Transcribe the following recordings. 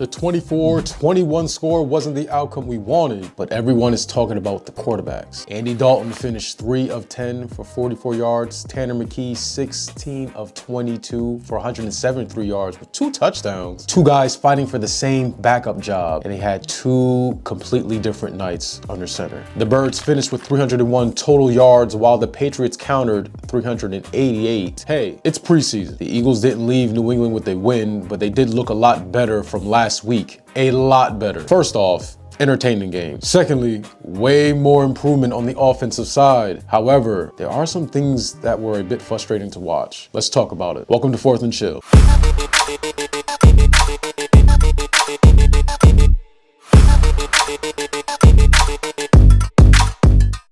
The 24-21 score wasn't the outcome we wanted, but everyone is talking about the quarterbacks. Andy Dalton finished 3 of 10 for 44 yards. Tanner McKee, 16 of 22 for 173 yards with 2 touchdowns. 2 guys fighting for the same backup job, and they had 2 completely different nights under center. The Birds finished with 301 total yards, while the Patriots countered 388. Hey, it's preseason. The Eagles didn't leave New England with a win, but they did look a lot better from last week. A lot better. First off, entertaining game. Secondly, way more improvement on the offensive side. However, there are some things that were a bit frustrating to watch. Let's talk about it. Welcome to Fourth and Chill.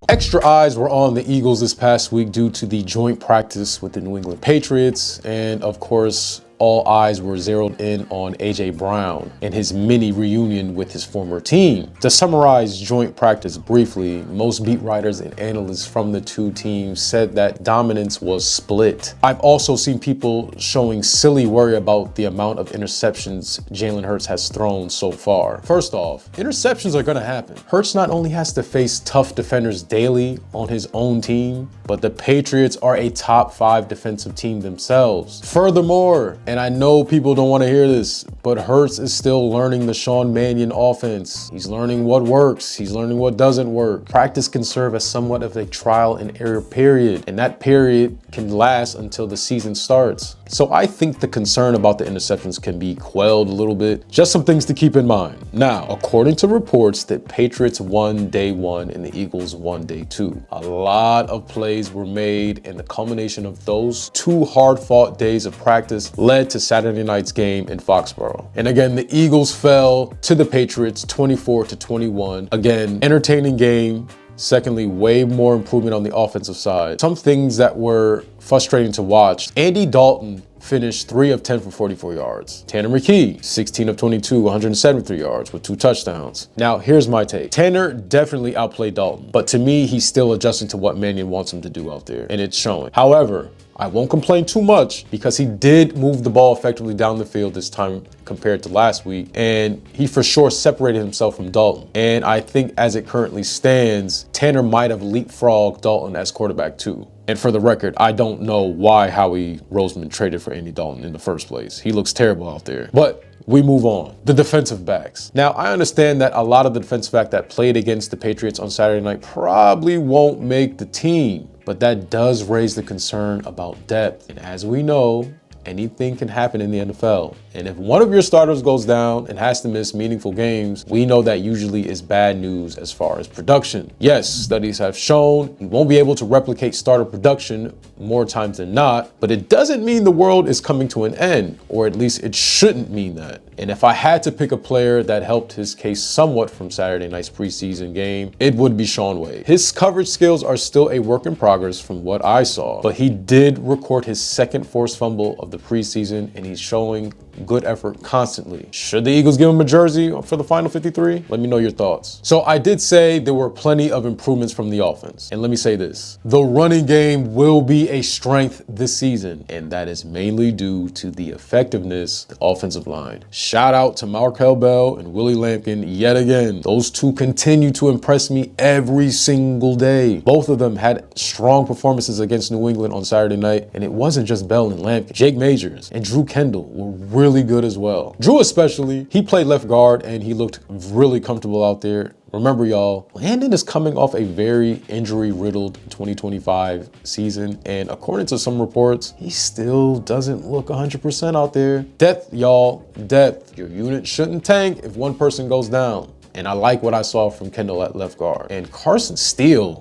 Extra eyes were on the Eagles this past week due to the joint practice with the New England Patriots, and of course, all eyes were zeroed in on A.J. Brown and his mini reunion with his former team. To summarize joint practice briefly, most beat writers and analysts from the two teams said that dominance was split. I've also seen people showing silly worry about the amount of interceptions Jalen Hurts has thrown so far. First off, interceptions are gonna happen. Hurts not only has to face tough defenders daily on his own team, but the Patriots are a top 5 defensive team themselves. Furthermore, and I know people don't want to hear this, but Hurts is still learning the Sean Mannion offense. He's learning what works. He's learning what doesn't work. Practice can serve as somewhat of a trial and error period, and that period can last until the season starts. So I think the concern about the interceptions can be quelled a little bit. Just some things to keep in mind. Now, according to reports, the Patriots won day 1 and the Eagles won day 2. A lot of plays were made, and the culmination of those 2 hard-fought days of practice led to Saturday night's game in Foxboro. And again, the Eagles fell to the Patriots 24-21. Again, entertaining game. Secondly, way more improvement on the offensive side. Some things that were frustrating to watch. Andy Dalton finished 3 of 10 for 44 yards. Tanner McKee, 16 of 22, 173 yards with 2 touchdowns. Now, here's my take. Tanner definitely outplayed Dalton, but to me, he's still adjusting to what Mannion wants him to do out there, and it's showing. However, I won't complain too much because he did move the ball effectively down the field this time compared to last week, and he for sure separated himself from Dalton. And I think as it currently stands, Tanner might have leapfrogged Dalton as quarterback too. And for the record, I don't know why Howie Roseman traded for Andy Dalton in the first place. He looks terrible out there. But we move on. The defensive backs. Now, I understand that a lot of the defensive backs that played against the Patriots on Saturday night probably won't make the team, but that does raise the concern about depth. And as we know, anything can happen in the NFL. And if one of your starters goes down and has to miss meaningful games, we know that usually is bad news as far as production. Yes, studies have shown he won't be able to replicate starter production more times than not, but it doesn't mean the world is coming to an end, or at least it shouldn't mean that. And if I had to pick a player that helped his case somewhat from Saturday night's preseason game, it would be Shaun Wade. His coverage skills are still a work in progress from what I saw, but he did record his 2nd forced fumble of the preseason, and he's showing good effort constantly. Should the Eagles give him a jersey for the final 53? Let me know your thoughts. So I did say there were plenty of improvements from the offense. And let me say this, the running game will be a strength this season, and that is mainly due to the effectiveness of the offensive line. Shout out to Markel Bell and Willie Lampkin yet again. Those 2 continue to impress me every single day. Both of them had strong performances against New England on Saturday night, and it wasn't just Bell and Lampkin. Jake Majors and Drew Kendall were really good as well. Drew especially, he played left guard and he looked really comfortable out there. Remember, y'all, Landon is coming off a very injury-riddled 2025 season, and according to some reports, he still doesn't look 100% out there. Depth, y'all, depth. Your unit shouldn't tank if one person goes down. And I like what I saw from Kendall at left guard. And Carson Steele,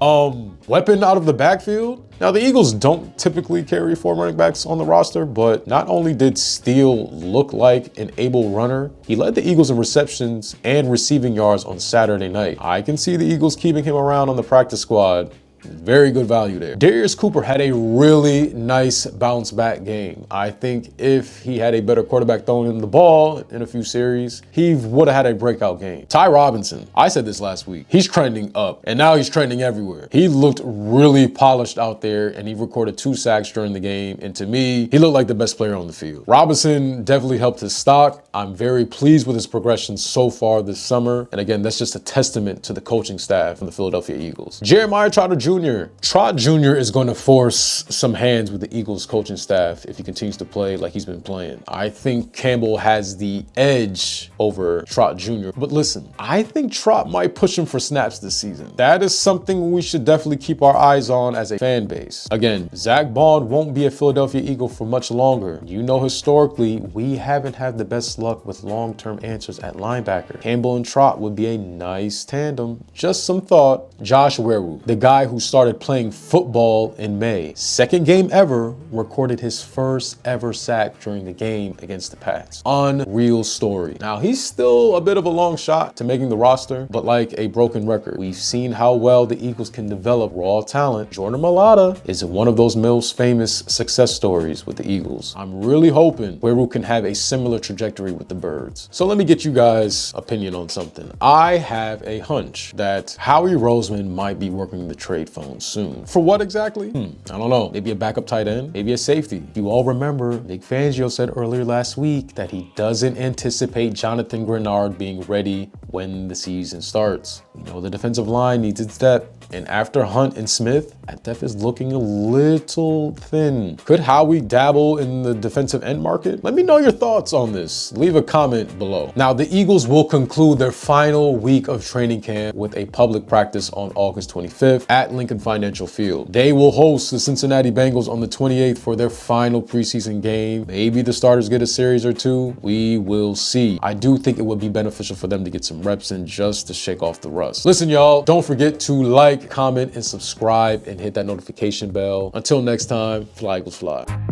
weapon out of the backfield. Now, the Eagles don't typically carry 4 running backs on the roster, but not only did Steele look like an able runner, he led the Eagles in receptions and receiving yards on Saturday night. I can see the Eagles keeping him around on the practice squad Very good value there. Darius Cooper had a really nice bounce back game. I think if he had a better quarterback throwing him the ball in a few series, he would have had a breakout game. Ty Robinson, I said this last week, he's trending up and now he's trending everywhere. He looked really polished out there and he recorded 2 sacks during the game. And to me, he looked like the best player on the field. Robinson definitely helped his stock. I'm very pleased with his progression so far this summer. And again, that's just a testament to the coaching staff from the Philadelphia Eagles. Jeremiah Trotter Jr. Trot Jr. is going to force some hands with the Eagles coaching staff if he continues to play like he's been playing. I think Campbell has the edge over Trot Jr. But listen, I think Trot might push him for snaps this season. That is something we should definitely keep our eyes on as a fan base. Again, Zach Bond won't be a Philadelphia Eagle for much longer. You know, historically, we haven't had the best luck with long-term answers at linebacker. Campbell and Trot would be a nice tandem. Just some thought. Josh Weru, the guy who started playing football in May. Second game ever, recorded his first ever sack during the game against the Pats. Unreal story. Now, he's still a bit of a long shot to making the roster, but like a broken record. We've seen how well the Eagles can develop raw talent. Jordan Mailata is one of those most famous success stories with the Eagles. I'm really hoping Weru can have a similar trajectory with the Birds. So let me get you guys' opinion on something. I have a hunch that Howie Roseman might be working the trade phone soon. For what exactly? I don't know. Maybe a backup tight end, maybe a safety. You all remember Nick Fangio said earlier last week that he doesn't anticipate Jonathan Grenard being ready when the season starts. You know, the defensive line needs its depth. And after Hunt and Smith, that depth is looking a little thin. Could Howie dabble in the defensive end market? Let me know your thoughts on this. Leave a comment below. Now, the Eagles will conclude their final week of training camp with a public practice on August 25th at Lincoln Financial Field. They will host the Cincinnati Bengals on the 28th for their final preseason game. Maybe the starters get a series or two. We will see. I do think it would be beneficial for them to get some reps in just to shake off the rust. Listen, y'all, don't forget to like, comment, and subscribe, and hit that notification bell. Until next time, fly Eagles fly.